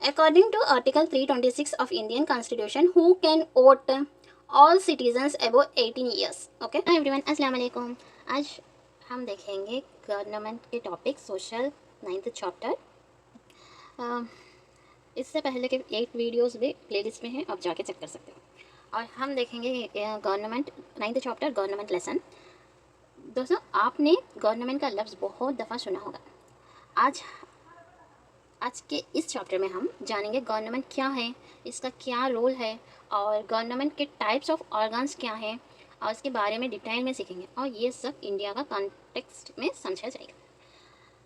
According to Article 326 of Indian Constitution, who can vote? All citizens above 18 years. Okay. Hi everyone, अस्सलाम वालेकुम। आज हम देखेंगे government के टॉपिक सोशल 9th चैप्टर। इससे पहले के 8 वीडियोस भी प्लेलिस्ट में हैं, आप जाके चेक कर सकते हो। और हम देखेंगे government 9th chapter government lesson. दोस्तों, आपने गवर्नमेंट का लफ्ज़ बहुत दफ़ा सुना होगा। आज के इस चैप्टर में हम जानेंगे गवर्नमेंट क्या है, इसका क्या रोल है और गवर्नमेंट के टाइप्स ऑफ ऑर्गन्स क्या हैं और इसके बारे में डिटेल में सीखेंगे और ये सब इंडिया का कॉन्टेक्स्ट में समझा जाएगा।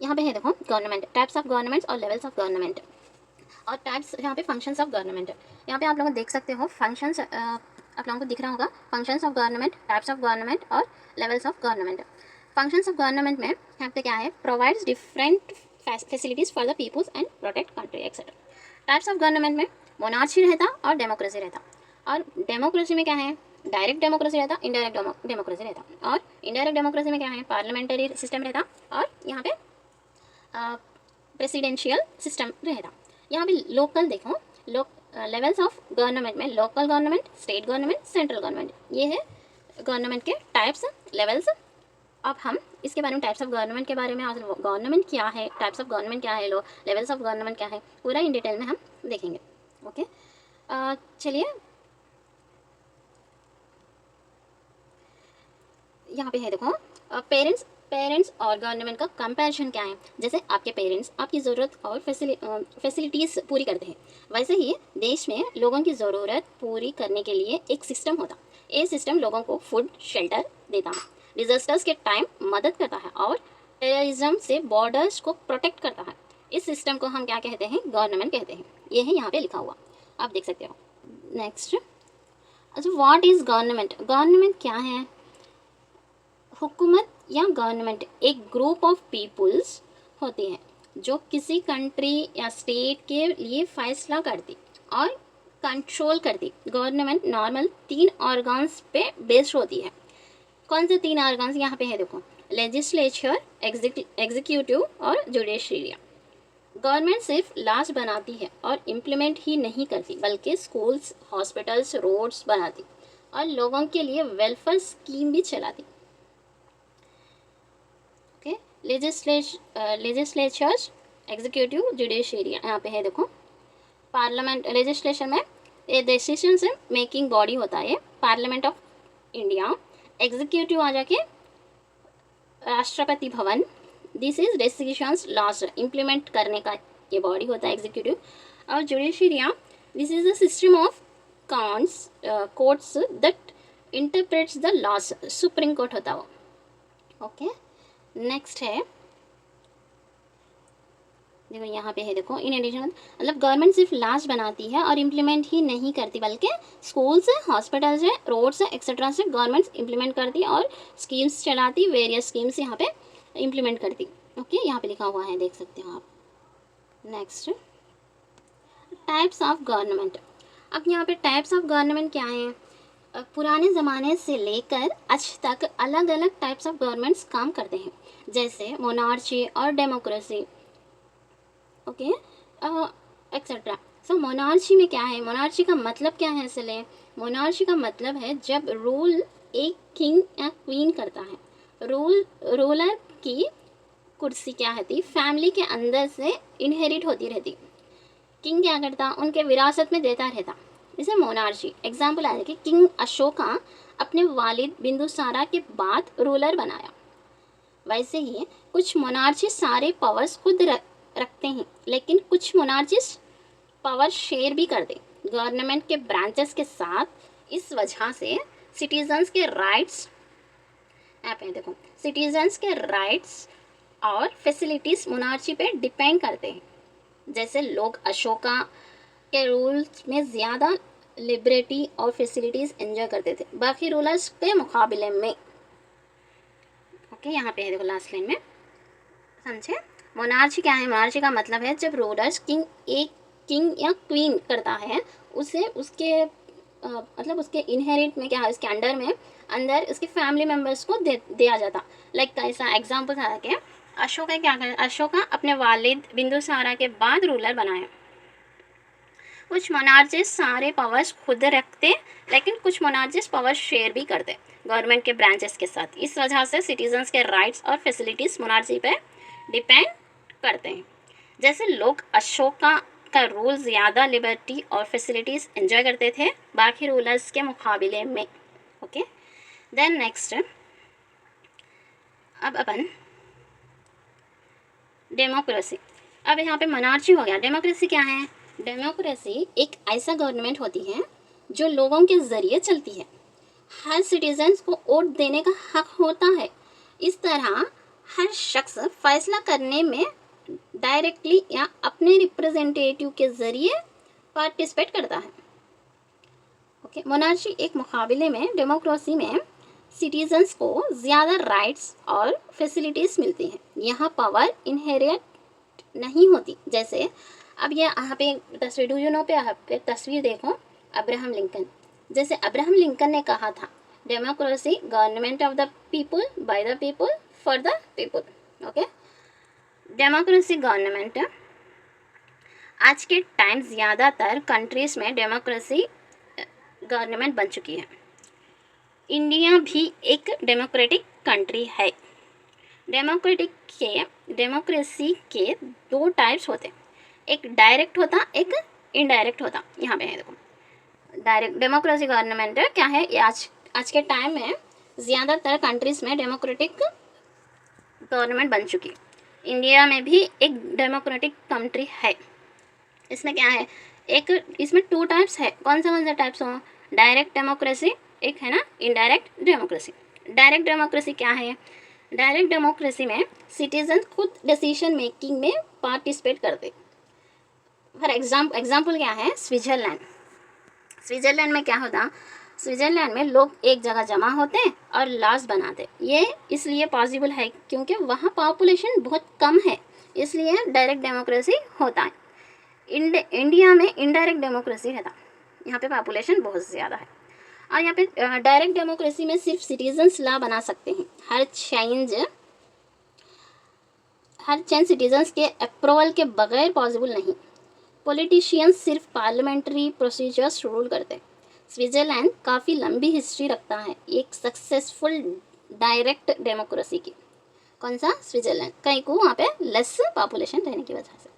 यहाँ पे है देखो गवर्नमेंट, टाइप्स ऑफ गवर्नमेंट और लेवल्स ऑफ गवर्नमेंट और टाइप्स। यहाँ पे फंक्शंस ऑफ गवर्नमेंट, यहाँ पे आप लोग देख सकते हो फंक्शंस, आप लोगों को दिख रहा होगा functions of government, types of government और levels of government. Functions of government में यहाँ पे क्या है, provides different facilities for the peoples and protect country etcetera. Types of government में मोनार्ची रहता और डेमोक्रेसी रहता। और डेमोक्रेसी में क्या है, डायरेक्ट डेमोक्रेसी रहता, इनडायरेक्ट डेमोक्रेसी रहता। और इनडायरेक्ट डेमोक्रेसी में क्या है, पार्लियामेंटरी सिस्टम रहता और यहाँ पे प्रेसिडेंशियल सिस्टम रहता। यहाँ पे लोकल देखो, लेवल्स ऑफ गवर्नमेंट में local government, state government, central government, ये है गवर्नमेंट के टाइप्स, लेवल्स। अब हम इसके बारे में टाइप्स ऑफ गवर्नमेंट के बारे में और गवर्नमेंट क्या है, टाइप्स ऑफ गवर्नमेंट क्या है, लेवल्स ऑफ गवर्नमेंट क्या है, पूरा इन डिटेल में हम देखेंगे। ओके, चलिए यहाँ पे है देखो पेरेंट्स और गवर्नमेंट का कंपैरिजन क्या है। जैसे आपके पेरेंट्स आपकी ज़रूरत और फैसिलिटीज़ पूरी करते हैं, वैसे ही देश में लोगों की ज़रूरत पूरी करने के लिए एक सिस्टम होता। ये सिस्टम लोगों को फूड, शेल्टर देता है, डिजास्टर्स के टाइम मदद करता है और टेररिज्म से बॉर्डर्स को प्रोटेक्ट करता है। इस सिस्टम को हम क्या कहते हैं, गवर्नमेंट कहते हैं। ये है यहाँ पे लिखा हुआ, आप देख सकते हो। नेक्स्ट, अच्छा, व्हाट इज़ गवर्नमेंट? गवर्नमेंट क्या है? हुकूमत या गवर्नमेंट एक ग्रुप ऑफ पीपल्स होती है जो किसी कंट्री या स्टेट के लिए फैसला करती और कंट्रोल करती। गवर्नमेंट नॉर्मल 3 ऑर्गन्स पे बेस्ड होती है। कौन से 3 ऑर्गन्स यहाँ पे है देखो, लेजिस्लेचर, एग्जीक्यूटिव और जुडिशरी। गवर्नमेंट सिर्फ लॉज बनाती है और इम्प्लीमेंट ही नहीं करती, बल्कि स्कूल्स, हॉस्पिटल्स, रोड्स बनाती और लोगों के लिए वेलफेयर स्कीम भी चलाती। ओके, लेजिस्लेचर, एग्जीक्यूटिव, जुडिशरी, यहाँ पे है देखो। पार्लियामेंट, लेजिस्लेशन में ये डिसीजन से मेकिंग बॉडी होता है, पार्लियामेंट ऑफ इंडिया। एग्जीक्यूटिव आ जाके Rashtrapati Bhavan, this is decisions laws implement करने का ये बॉडी होता है एग्जीक्यूटिव। और judiciary, this is the system of courts that interprets the laws, Supreme Court होता वो। ओके, नेक्स्ट है देखो, यहाँ पे है देखो, इन एडिशन मतलब गवर्नमेंट सिर्फ लॉज बनाती है और इम्प्लीमेंट ही नहीं करती, बल्कि स्कूल्स है, हॉस्पिटल्स है, रोड्स है, एक्सेट्रा से गवर्नमेंट इम्प्लीमेंट करती और स्कीम्स चलाती, वेरियस स्कीम्स यहाँ पे इम्प्लीमेंट करती। ओके, यहाँ पे लिखा हुआ है, देख सकते हो आप। Next, types of government. अब यहाँ पे टाइप्स ऑफ गवर्नमेंट क्या है, पुराने ज़माने से लेकर आज तक अलग अलग टाइप्स ऑफ गवर्नमेंट्स काम करते हैं, जैसे मोनार्ची और democracy. Okay, etcetera. So monarchy में क्या है, मोनार्ची का मतलब क्या है? इसलिए मोनार्ची का मतलब है जब रूल एक किंग या क्वीन करता है। रूलर की कुर्सी क्या होती, फैमिली के अंदर से इनहेरिट होती रहती। किंग क्या करता, उनके विरासत में देता रहता, इसे मोनार्ची। एग्जाम्पल आ कि किंग अशोका अपने वालिद बिंदुसारा के बाद रूलर बनाया। वैसे ही कुछ मोनार्ची सारे पावर्स खुद रखते हैं, लेकिन कुछ मोनार्चिस पावर शेयर भी करते गवर्नमेंट के ब्रांचेस के साथ। इस वजह से सिटीजन्स के राइट्स, यहाँ पे देखो, सिटीजन्स के राइट्स और फैसिलिटीज़ मोनार्ची पे डिपेंड करते हैं। जैसे लोग अशोका के रूल्स में ज़्यादा लिबर्टी और फैसिलिटीज़ एंजॉय करते थे बाकी रूलर्स के मुकाबले में। ओके, यहाँ पे है देखो लास्ट लाइन में, समझे? मोनार्ची क्या है, मोनार्ची का मतलब है जब रूलर्स किंग या क्वीन करता है, उसे उसके मतलब उसके इनहेरिट में क्या है, उसके अंदर उसके फैमिली मेम्बर्स को दिया जाता। लाइक कैसा एग्जाम्पल था कि अशोका क्या कर, अशोका अपने वालिद बिंदुसारा के बाद रूलर बनाया। कुछ मोनार्चिस सारे पावर्स खुद रखते, लेकिन कुछ मोनार्चिस पावर शेयर भी करते गवर्नमेंट के ब्रांचेस के साथ। इस वजह से सिटीजन्स के राइट्स और फैसिलिटीज मोनार्ची पे डिपेंड करते हैं। जैसे लोग अशोका का रूल ज़्यादा लिबर्टी और फैसिलिटीज़ एंजॉय करते थे बाकी रूलर्स के मुकाबले में। ओके, देन नेक्स्ट अब अपन डेमोक्रेसी। अब यहाँ पे मोनार्ची हो गया, डेमोक्रेसी क्या है? डेमोक्रेसी एक ऐसा गवर्नमेंट होती है जो लोगों के ज़रिए चलती है। हर सिटीजन्स को वोट देने का हक होता है। इस तरह हर शख्स फैसला करने में डायरेक्टली या अपने रिप्रेजेंटेटिव के ज़रिए पार्टिसिपेट करता है। ओके, मोनार्ची एक मुकाबले में डेमोक्रेसी में सिटीजन्स को ज़्यादा राइट्स और फैसिलिटीज़ मिलती हैं। यहाँ पावर इनहेरिट नहीं होती। जैसे अब ये यहाँ पे तस्वीर, डू यू नो पे यहाँ पे तस्वीर देखो, अब्राहम लिंकन। जैसे अब्राहम लिंकन ने कहा था, democracy government of the people, by the people, for the people. Okay, democracy government आज के टाइम ज़्यादातर कंट्रीज़ में डेमोक्रेसी गवर्नमेंट बन चुकी है। इंडिया भी एक डेमोक्रेटिक कंट्री है। डेमोक्रेसी के दो टाइप्स होते हैं, एक डायरेक्ट होता, एक इनडायरेक्ट होता। यहाँ पे है देखो, डायरेक्ट डेमोक्रेसी गवर्नमेंट क्या है, ये आज के टाइम में ज़्यादातर कंट्रीज़ में डेमोक्रेटिक गवर्नमेंट बन चुकी है। इंडिया में भी एक डेमोक्रेटिक कंट्री है। इसमें क्या है, इसमें टू टाइप्स है। कौन सा टाइप्स हो? डायरेक्ट डेमोक्रेसी, एक है ना इनडायरेक्ट डेमोक्रेसी। डायरेक्ट डेमोक्रेसी क्या है? डायरेक्ट डेमोक्रेसी में सिटीजन खुद डिसीजन मेकिंग में पार्टिसिपेट करते। फॉर एग्जाम्पल क्या है, स्विट्ज़रलैंड। स्विट्ज़रलैंड में क्या होता, स्विट्ज़रलैंड में लोग एक जगह जमा होते हैं और लॉज बनाते। ये इसलिए पॉसिबल है क्योंकि वहाँ पॉपुलेशन बहुत कम है, इसलिए डायरेक्ट डेमोक्रेसी होता है। इंडिया में इनडायरेक्ट डेमोक्रेसी रहता, यहाँ पे पॉपुलेशन बहुत ज़्यादा है। और यहाँ पे डायरेक्ट डेमोक्रेसी में सिर्फ सिटीजन्स लॉ बना सकते हैं। हर चेंज सिटीजन्स के अप्रूवल के बगैर पॉसिबल नहीं। पॉलिटिशियंस सिर्फ पार्लियामेंट्री प्रोसीजर्स रूल करते हैं। स्विट्ज़रलैंड काफ़ी लंबी हिस्ट्री रखता है एक सक्सेसफुल डायरेक्ट डेमोक्रेसी की। कौन सा? स्विट्ज़रलैंड। कहीं को वहाँ पे लेस पॉपुलेशन रहने की वजह से।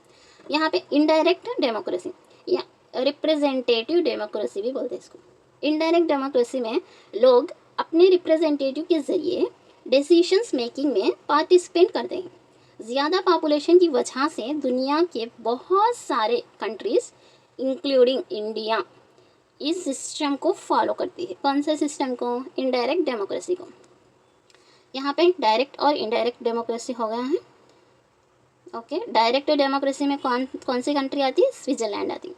यहाँ पे इनडायरेक्ट डेमोक्रेसी या रिप्रेजेंटेटिव डेमोक्रेसी भी बोलते हैं इसको। इनडायरेक्ट डेमोक्रेसी में लोग अपने रिप्रेजेंटेटिव के ज़रिए डिसीशंस मेकिंग में पार्टिसिपेट करते हैं। ज़्यादा पॉपुलेशन की वजह से दुनिया के बहुत सारे कंट्रीज़ इंक्लूडिंग इंडिया इस सिस्टम को फॉलो करती है। कौन सा सिस्टम को? इनडायरेक्ट डेमोक्रेसी को। यहाँ पे डायरेक्ट और इनडायरेक्ट डेमोक्रेसी हो गया है। ओके, डायरेक्ट डेमोक्रेसी में कौन सी कंट्री आती है? स्विट्ज़रलैंड आती है।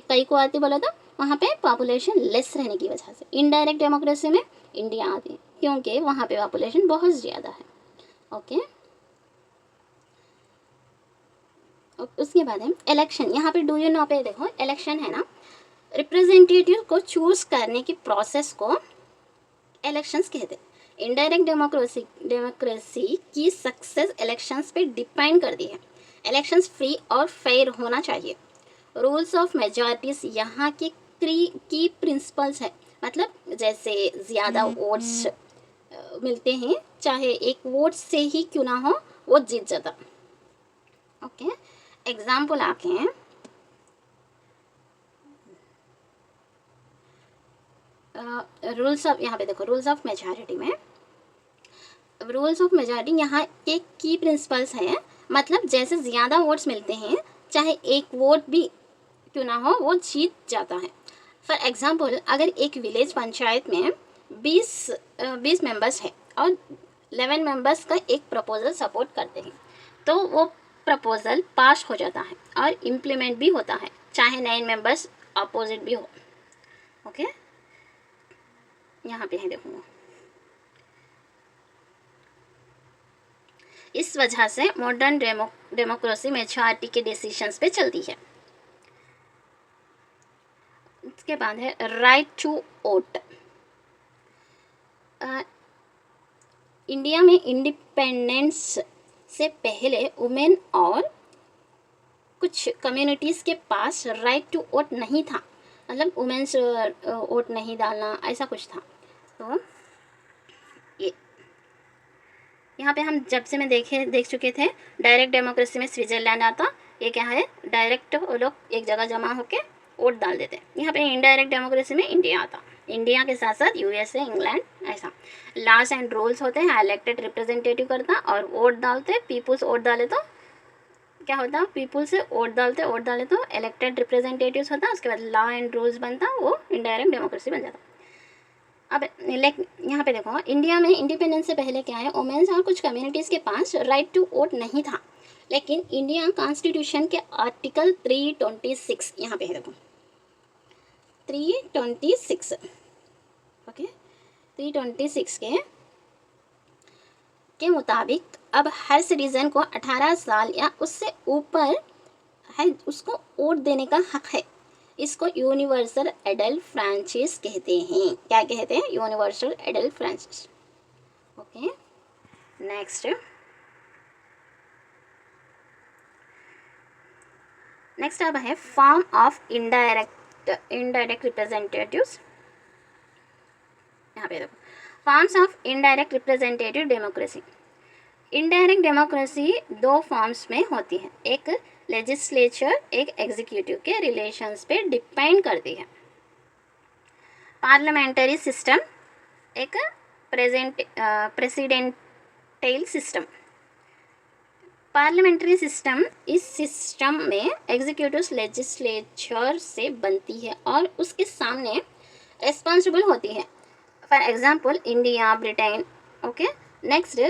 कई को आती बोला तो वहाँ पे पॉपुलेशन लेस रहने की वजह से। इनडायरेक्ट डेमोक्रेसी में इंडिया आती है क्योंकि वहाँ पे पॉपुलेशन बहुत ज़्यादा है। ओके, उसके बाद है इलेक्शन। यहाँ पे डू यू नो पे देखो, इलेक्शन है ना, रिप्रेजेंटेटिव को चूज़ करने की प्रोसेस को इलेक्शंस कहते हैं। इनडायरेक्ट डेमोक्रेसी की सक्सेस इलेक्शंस पे डिपेंड करती है। इलेक्शंस फ्री और फेयर होना चाहिए। रूल्स ऑफ मेजॉरिटीज यहाँ के की प्रिंसिपल्स है। मतलब जैसे ज़्यादा वोट्स मिलते हैं, चाहे एक वोट से ही क्यों ना हो, वो जीत जाता। ओके, एग्जाम्पल आके हैं, रूल्स ऑफ, यहाँ पे देखो रूल्स ऑफ मेजॉरिटी में, रूल्स ऑफ मेजॉरिटी यहाँ के की प्रिंसिपल्स हैं। मतलब जैसे ज़्यादा वोट्स मिलते हैं, चाहे एक वोट भी क्यों ना हो, वो जीत जाता है। फॉर एग्जांपल, अगर एक विलेज पंचायत में 20 मेंबर्स हैं और 11 मेंबर्स का एक प्रपोजल सपोर्ट करते हैं, तो वो प्रपोजल पास हो जाता है और इम्प्लीमेंट भी होता है, चाहे 9 मेंबर्स अपोजिट भी हो। ओके, यहाँ पे है देखूँगा। इस वजह से मॉडर्न डेमोक्रेसी मेजॉरिटी के डिसीजंस पे चलती है। इसके बाद है राइट टू वोट। इंडिया में इंडिपेंडेंस से पहले वुमेन और कुछ कम्युनिटीज़ के पास राइट टू वोट नहीं था, मतलब वुमेंस वोट नहीं डालना, ऐसा कुछ था। तो ये यहाँ पे हम जब से मैं देख चुके थे, डायरेक्ट डेमोक्रेसी में स्विट्ज़रलैंड आता। ये क्या है, डायरेक्ट वो लोग एक जगह जमा होकर वोट डाल देते। यहाँ पे इनडायरेक्ट डेमोक्रेसी में इंडिया आता, इंडिया के साथ साथ यूएसए, इंग्लैंड, ऐसा। लॉज एंड रूल्स होते हैं, इलेक्टेड रिप्रेजेंटेटिव करता और वोट डालते, पीपुल्स वोट डाले तो क्या होता, पीपुल से वोट डाले तो इलेक्टेड रिप्रेजेंटेटिव्स होता, उसके बाद लॉ एंड रूल्स बनता, वो इनडायरेक्ट डेमोक्रेसी बन जाता। अब यहाँ पे देखो, इंडिया में इंडिपेंडेंस से पहले क्या है, वुमेन्स और कुछ कम्युनिटीज़ के पास राइट टू वोट नहीं था, लेकिन इंडिया कॉन्स्टिट्यूशन के आर्टिकल 326, यहाँ पे है देखो 326, ओके, 326 के मुताबिक अब हर सिटीज़न को 18 साल या उससे ऊपर है उसको वोट देने का हक है। इसको यूनिवर्सल एडल्ट फ्रेंचाइज कहते हैं। क्या कहते हैं, universal adult franchise. Okay, next अब है फॉर्म ऑफ इनडायरेक्ट रिप्रेजेंटेटिव्स। यहाँ पे देखो, forms of indirect representative democracy. Indirect democracy दो फॉर्म्स में होती है, एक लेजिस्लेचर, एक एग्जीक्यूटिव के रिलेशंस पे डिपेंड करती है। पार्लियामेंट्री सिस्टम, एक प्रेसिडेंटियल सिस्टम। पार्लियामेंट्री सिस्टम, इस सिस्टम में एग्जीक्यूटिव लेजिस्लेचर से बनती है और उसके सामने रिस्पॉन्सिबल होती है। For example India, Britain. Okay, next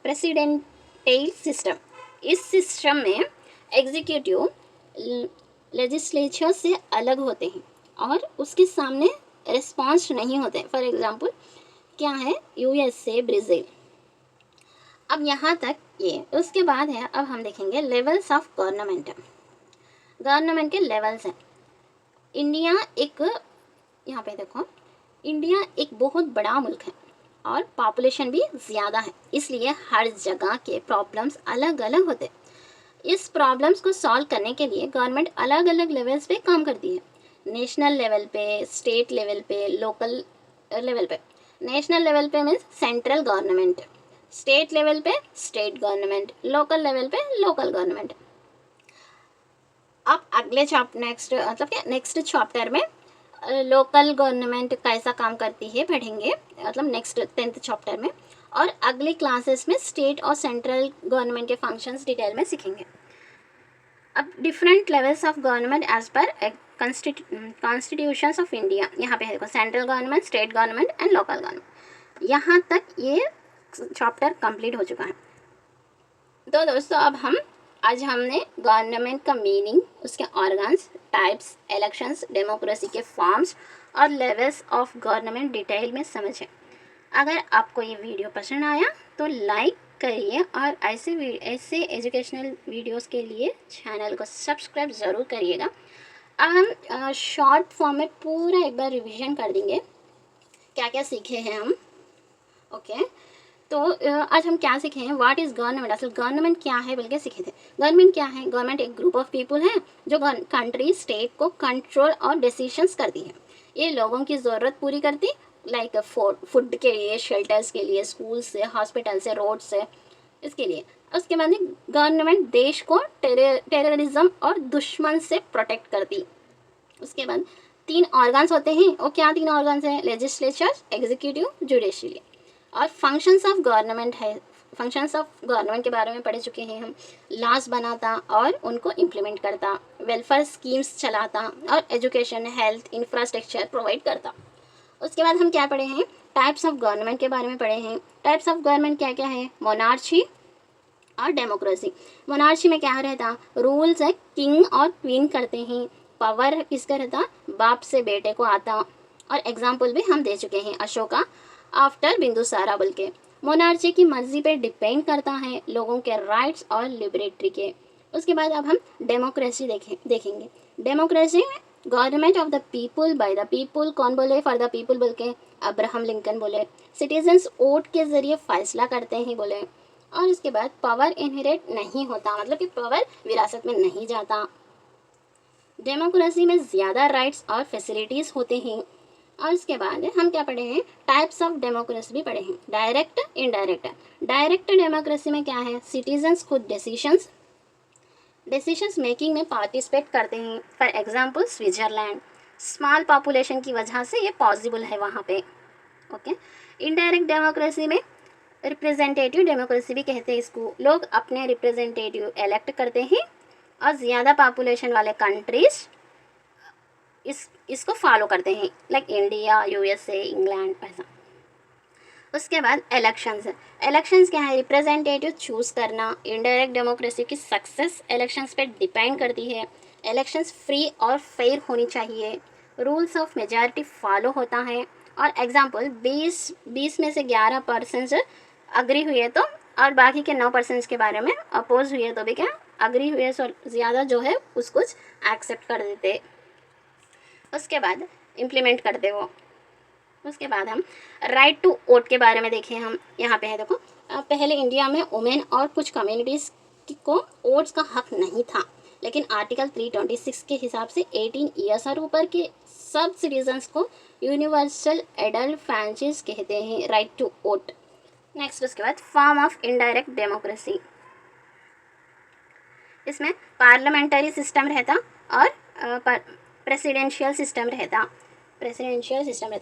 presidential system. इस सिस्टम में एग्जीक्यूटिव लेजिस्लेचर से अलग होते हैं और उसके सामने रिस्पॉन्स नहीं होते। फॉर एग्जांपल क्या है, यूएसए, ब्राज़ील। अब यहाँ तक ये, उसके बाद है, अब हम देखेंगे लेवल्स ऑफ गवर्नमेंट। गवर्नमेंट के लेवल्स हैं। इंडिया एक, यहाँ पे देखो, इंडिया एक बहुत बड़ा मुल्क है और पॉपुलेशन भी ज़्यादा है, इसलिए हर जगह के प्रॉब्लम्स अलग अलग होते हैं। इस प्रॉब्लम्स को सॉल्व करने के लिए गवर्नमेंट अलग अलग लेवल्स पे काम करती है। नेशनल लेवल पे, स्टेट लेवल पे, लोकल लेवल पे। नेशनल लेवल पे means central government, state level पे स्टेट गवर्नमेंट, लोकल लेवल पे लोकल गवर्नमेंट। अब अगले नेक्स्ट चैप्टर में लोकल गवर्नमेंट कैसा काम करती है पढ़ेंगे, मतलब नेक्स्ट 10th चैप्टर में, और अगली क्लासेस में स्टेट और सेंट्रल गवर्नमेंट के फंक्शंस डिटेल में सीखेंगे। अब different levels of government as पर कॉन्स्टिट्यूशंस ऑफ इंडिया। यहाँ पे है देखो, central government, state government and local government. यहाँ तक ये चैप्टर कंप्लीट हो चुका है। तो दोस्तों, अब आज हमने गवर्नमेंट का मीनिंग, उसके ऑर्गन्स, टाइप्स, इलेक्शंस, डेमोक्रेसी के फॉर्म्स और लेवल्स ऑफ गवर्नमेंट डिटेल में समझे। अगर आपको ये वीडियो पसंद आया तो लाइक करिए और ऐसे एजुकेशनल वीडियोस के लिए चैनल को सब्सक्राइब ज़रूर करिएगा। अब हम शॉर्ट फॉर्म में पूरा एक बार रिवीजन कर देंगे, क्या क्या सीखे हैं हम। ओके, तो आज हम क्या सीखे हैं, व्हाट इज़ गवर्नमेंट, असल गवर्नमेंट क्या है बल्कि सीखे थे। गवर्नमेंट क्या है, गवर्नमेंट एक ग्रुप ऑफ पीपल है जो कंट्री, स्टेट को कंट्रोल और डिसीजंस करती है। ये लोगों की ज़रूरत पूरी करती, लाइक फूड के लिए, शेल्टर्स के लिए, स्कूल से, हॉस्पिटल से, रोड से, इसके लिए। उसके बाद गवर्नमेंट देश को टेररिज्म और दुश्मन से प्रोटेक्ट करती। उसके बाद 3 ऑर्गन्स होते हैं, वो क्या 3 ऑर्गन्स हैं, लेजिस्लेचर, एग्जीक्यूटिव, जुडिशरी। और फंक्शंस ऑफ गवर्नमेंट है, फंक्शंस ऑफ गवर्नमेंट के बारे में पढ़ चुके हैं हम। लॉज बनाता और उनको इम्प्लीमेंट करता, वेलफेयर स्कीम्स चलाता और एजुकेशन, हेल्थ, इंफ्रास्ट्रक्चर प्रोवाइड करता। उसके बाद हम क्या पढ़े हैं, टाइप्स ऑफ गवर्नमेंट के बारे में पढ़े हैं। टाइप्स ऑफ गवर्नमेंट क्या क्या है, मोनार्ची और डेमोक्रेसी। मोनार्ची में क्या रहता, रूल्स है, किंग और क्वीन करते हैं। पावर किसका रहता, बाप से बेटे को आता। और एग्जाम्पल भी हम दे चुके हैं, अशोका आफ्टर बिंदुसारा बोल के। मोनार्ची की मर्जी पे डिपेंड करता है लोगों के राइट्स और लिबरेटरी के। उसके बाद अब हम डेमोक्रेसी देखेंगे। डेमोक्रेसी में government of the people, by the people. कौन बोले, फॉर द पीपल बोल के अब्राहम लिंकन बोले। सिटीजन्स वोट के जरिए फैसला करते हैं बोले। और इसके बाद पावर इनहेरिट नहीं होता, मतलब कि पावर विरासत में नहीं जाता। डेमोक्रेसी में ज़्यादा राइट्स और फैसिलिटीज़ होते हैं। और इसके बाद हम क्या पढ़े हैं, टाइप्स ऑफ डेमोक्रेसी भी पढ़े हैं, डायरेक्ट, इनडायरेक्ट। डायरेक्ट डेमोक्रेसी में क्या है, सिटीजन्स खुद डिसीशंस मेकिंग में पार्टिसिपेट करते हैं। For example Switzerland, small population की वजह से ये पॉसिबल है वहाँ पे। ओके। इनडायरेक्ट डेमोक्रेसी में रिप्रेजेंटेटिव डेमोक्रेसी भी कहते हैं इसको, लोग अपने रिप्रेजेंटेटिव इलेक्ट करते हैं और ज़्यादा पॉपुलेशन वाले कंट्रीज इसको फॉलो करते हैं, लाइक इंडिया, यूएसए, इंग्लैंड, ऐसा। उसके बाद इलेक्शंस क्या है, रिप्रेजेंटेटिव चूज़ करना। इनडायरेक्ट डेमोक्रेसी की सक्सेस इलेक्शंस पे डिपेंड करती है। इलेक्शंस फ्री और फेयर होनी चाहिए। रूल्स ऑफ मेजॉरिटी फॉलो होता है। और एग्जांपल 20 में से 11% अग्री हुए तो, और बाकी के 9% के बारे में अपोज हुए तो भी क्या अग्री हुए, सो ज़्यादा जो है उसको एक्सेप्ट कर देते, उसके बाद इम्प्लीमेंट करते वो। उसके बाद हम राइट टू वोट के बारे में देखें। हम यहाँ पे है देखो, पहले इंडिया में वुमेन और कुछ कम्युनिटीज़ को वोट्स का हक नहीं था, लेकिन आर्टिकल 326 के हिसाब से 18 ईयर्स और ऊपर के सब सिटीजन्स को यूनिवर्सल एडल्ट फ्रेंचाइज कहते हैं, राइट टू वोट। नेक्स्ट उसके बाद फॉर्म ऑफ इनडायरेक्ट डेमोक्रेसी, इसमें पार्लियामेंटरी सिस्टम रहता और प्रेसिडेंशियल सिस्टम रहता।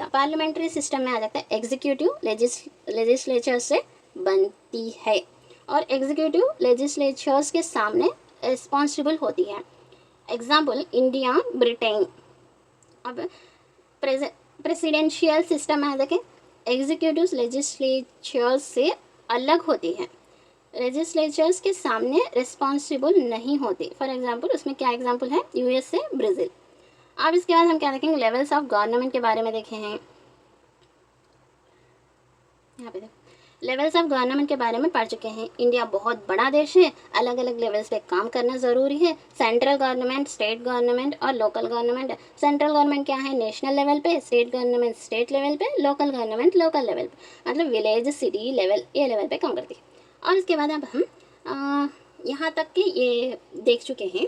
पार्लियामेंट्री सिस्टम में आ जाता है एग्जीक्यूटिव लेजिस्लेचर से बनती है, और एग्जीक्यूटिव लेजिस्लेचर्स के सामने रिस्पॉन्सिबल होती है। Example India, Britain. अब प्रेसिडेंशियल सिस्टम में आ जाके एग्जीक्यूटिव लेजिस्लेचर्स से अलग होती है, लेजिस्लेचर्स के सामने रिस्पॉन्सिबल नहीं होती। फॉर एग्जाम्पल उसमें क्या एग्जाम्पल है, यूएसए, ब्राज़ील। अब इसके बाद हम क्या देखेंगे, लेवल्स ऑफ गवर्नमेंट के बारे में देखे हैं। यहाँ पे देखो, लेवल्स ऑफ गवर्नमेंट के बारे में पढ़ चुके हैं। इंडिया बहुत बड़ा देश है, अलग अलग लेवल्स पे काम करना ज़रूरी है। सेंट्रल गवर्नमेंट, स्टेट गवर्नमेंट और लोकल गवर्नमेंट। सेंट्रल गवर्नमेंट क्या है, नेशनल लेवल पे, स्टेट गवर्नमेंट स्टेट लेवल पे, लोकल गवर्नमेंट लोकल लेवल पे, मतलब विलेज, सिटी लेवल, ये लेवल पे काम करती है। और इसके बाद अब हम यहाँ तक के ये देख चुके हैं।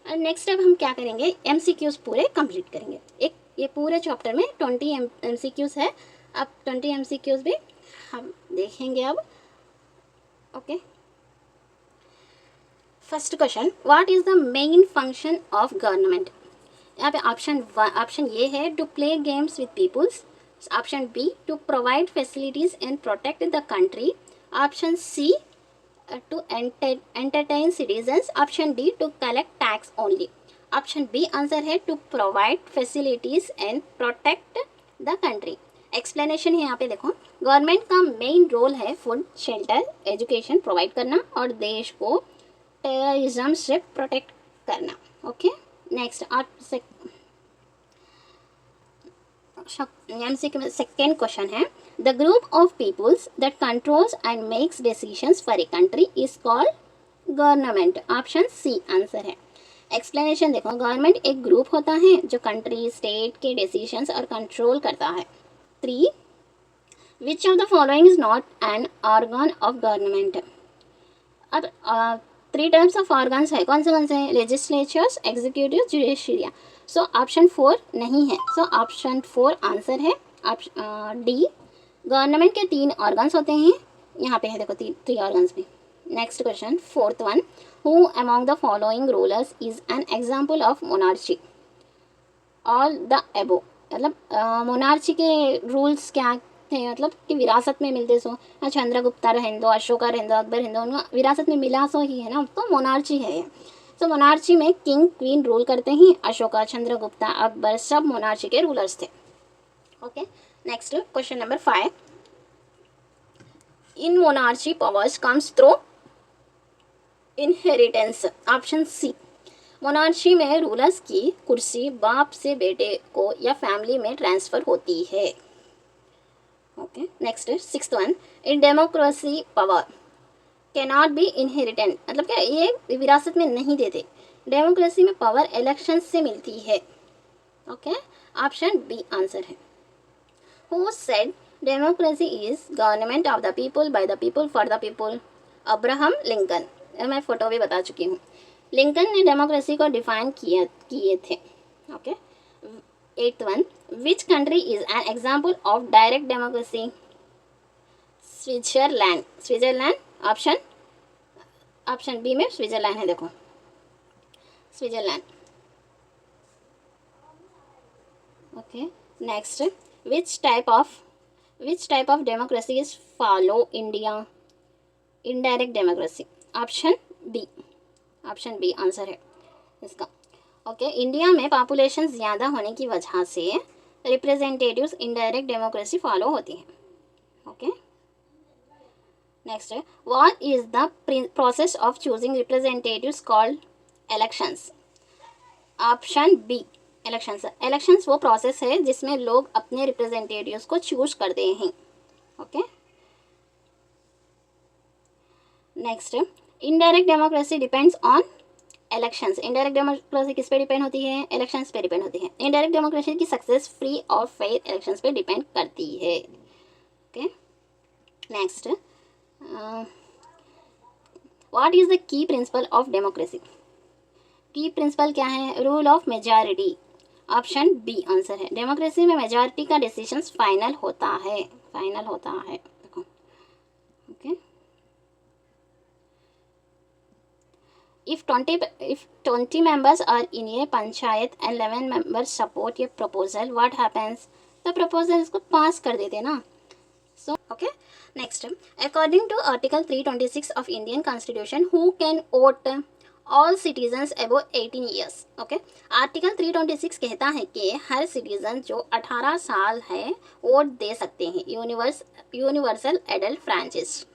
नेक्स्ट अब हम क्या करेंगे, MCQs पूरे कंप्लीट करेंगे। एक ये पूरे चैप्टर में 20 MCQs है, अब 20 MCQs भी हम देखेंगे अब। Okay, first question, what is the main function of government. यहाँ पे ऑप्शन ये है, to play games with peoples. Option B, to provide facilities and protect the country. Option C, to entertain citizens. Option D, to collect tax only. Option B answer है to provide facilities and protect the country. Explanation है यहाँ पे देखो, government का main role है food, shelter, education provide करना और देश को टेररिज्म से प्रोटेक्ट करना। ओके, नेक्स्ट सेकेंड क्वेश्चन है, the group of peoples that controls and makes decisions for a country is called government. Option C answer है। एक्सप्लेनेशन देखो, गवर्नमेंट एक ग्रुप होता है जो कंट्री, स्टेट के डिसीजंस और कंट्रोल करता है। 3, which of the following is not an organ of government. अब 3 टाइप्स ऑफ ऑर्गन्स है, कौन से हैं, legislatures, executive, judiciary. So option 4 नहीं है, सो ऑप्शन 4 आंसर है। डी, गवर्नमेंट के 3 ऑर्गन्स होते हैं, यहाँ पे है देखो 3 ऑर्गन्स भी। Next question, fourth one, who among the following rulers is an example of monarchy. All the एबो, मतलब मोनार्ची के रूल्स क्या थे, मतलब कि विरासत में मिलते सो, चंद्रगुप्ता रहें दो, अशोका रहें दो, अकबर रहें दो, उनका विरासत में मिला सो ही है ना, तो मोनार्ची है ये। तो मोनार्ची में किंग क्वीन रूल करते हैं, अशोका, चंद्रगुप्ता, अकबर सब मोनार्ची के रूलर्स थे। Okay, next question number 5, in monarchy powers comes through inheritance. Option C, monarchy में रूलर्स की कुर्सी बाप से बेटे को या फैमिली में ट्रांसफर होती है। Okay, next 6th one, in democracy power cannot be inherited, मतलब क्या ये विरासत में नहीं देते। डेमोक्रेसी में पावर इलेक्शन से मिलती है। ओके, ऑप्शन बी आंसर है। Who said democracy is government of the people, by the people, for the people. Abraham Lincoln, मैं फ़ोटो भी बता चुकी हूँ। लिंकन ने डेमोक्रेसी को डिफाइन किए थे। Okay, 8th one, which country is an example of direct democracy? Switzerland. Switzerland option B में स्विट्जरलैंड है, देखो Switzerland. Okay, next, which type of democracy is follow India? Indirect democracy. Option B answer है इसका। Okay, India में population ज़्यादा होने की वजह से रिप्रेजेंटेटिव्स इनडायरेक्ट डेमोक्रेसी फॉलो होती है। ओके, नेक्स्ट है, what is the process of choosing representatives called? Elections. Option B elections वो प्रोसेस है जिसमें लोग अपने रिप्रेजेंटेटिव्स को चूज करते हैं। Okay, next, indirect democracy depends on elections. Indirect democracy किस पे डिपेंड होती है? इलेक्शंस पे डिपेंड होती है। इनडायरेक्ट डेमोक्रेसी की सक्सेस फ्री और फेयर इलेक्शंस पे डिपेंड करती है। Okay, next, what is the key principle of democracy? Key principle क्या है? Rule of majority. Option B answer है। डेमोक्रेसी में मेजॉरिटी का डिसीजन फाइनल होता है, देखो। Okay, if 20 members are in a panchayat and 11 members support a proposal, what happens? The proposal इसको पास कर देते ना। So okay, next, according to article 326 of Indian Constitution, who can vote? All citizens above 18 years. okay, article 326 कहता है कि हर citizen जो 18 साल है वोट दे सकते हैं। Universal adult franchise.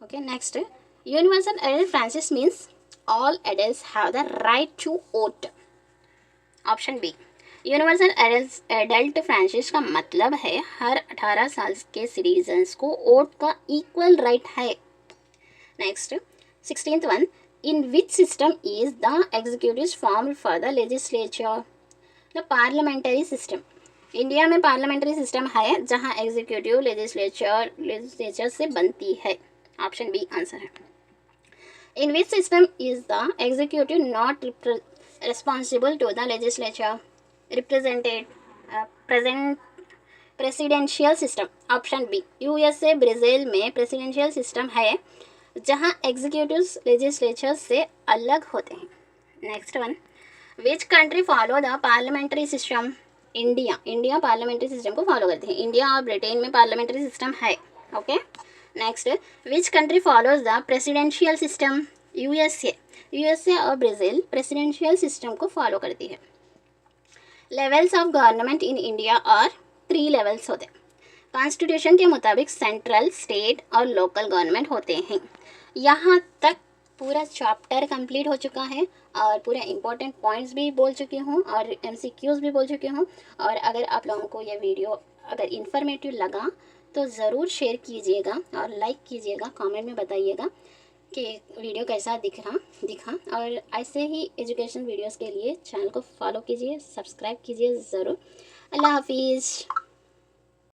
Okay, next, universal adult franchise means all adults have the right to vote. Option B, universal adult franchise का मतलब है हर 18 साल के सिटीजन्स को वोट का इक्वल राइट है। Next, 16th one, in which system is the executive form for the legislature? The parliamentary system. India में parliamentary system है जहां एग्जीक्यूटिव लेजिस्लेचर से बनती है। ऑप्शन बी आंसर है। In which system is the executive not responsible to the legislature? Presidential system. Option B, USA Brazil में presidential system है जहां एग्जीक्यूटिव्स लेजिस्लेचर से अलग होते हैं। Next one, which country follow the parliamentary system? India parliamentary system को follow करती है। इंडिया और ब्रिटेन में पार्लियामेंट्री सिस्टम है। Okay, next, which country follows the presidential system? USA और ब्राज़ील प्रेसिडेंशियल सिस्टम को फॉलो करती है। Levels of government in India और 3 लेवल्स होते हैं। कॉन्स्टिट्यूशन के मुताबिक सेंट्रल, स्टेट और लोकल गवर्नमेंट होते हैं। यहाँ तक पूरा चैप्टर कंप्लीट हो चुका है और पूरे इंपॉर्टेंट पॉइंट्स भी बोल चुकी हूँ और MCQs भी बोल चुकी हूँ। और अगर आप लोगों को ये वीडियो अगर इन्फॉर्मेटिव लगा तो ज़रूर शेयर कीजिएगा और लाइक कीजिएगा, कमेंट में बताइएगा कि वीडियो कैसा दिखा। और ऐसे ही एजुकेशन वीडियोस के लिए चैनल को फॉलो कीजिए, सब्सक्राइब कीजिए ज़रूर। अल्लाह हाफिज़।